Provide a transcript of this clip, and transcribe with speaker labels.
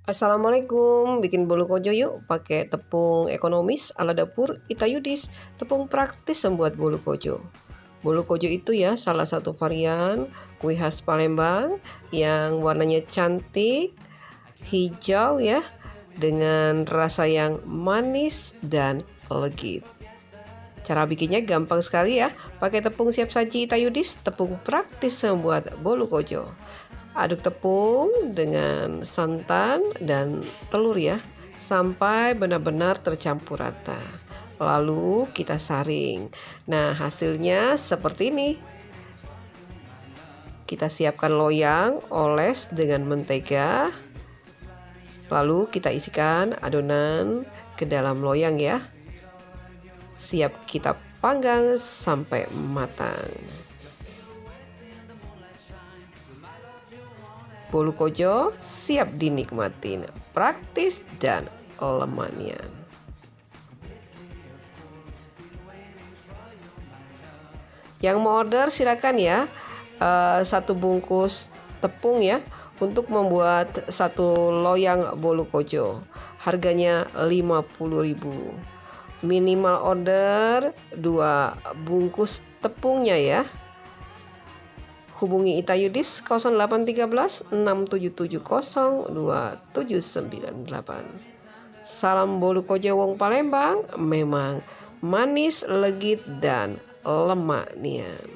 Speaker 1: Assalamualaikum, bikin bolu kojo yuk pakai tepung ekonomis ala dapur Itayudis, tepung praktis membuat bolu kojo. Bolu kojo itu ya salah satu varian kue khas Palembang yang warnanya cantik, hijau ya, dengan rasa yang manis dan legit. Cara bikinnya gampang sekali ya, pakai tepung siap saji Itayudis, tepung praktis membuat bolu kojo. Aduk tepung dengan santan dan telur ya, sampai benar-benar tercampur rata. Lalu kita saring. Nah, hasilnya seperti ini. Kita siapkan loyang, oles dengan mentega. Lalu kita isikan adonan ke dalam loyang ya. Siap kita panggang sampai matang. Bolu kojo siap dinikmatin, praktis dan lemanian. Yang mau order silakan ya, satu bungkus tepung ya untuk membuat satu loyang bolu kojo. Harganya 50.000. Minimal order 2 bungkus tepungnya ya. Hubungi Itayudis 0813 6770 2798. Salam bolu kojo wong Palembang, memang manis, legit dan lemak nian.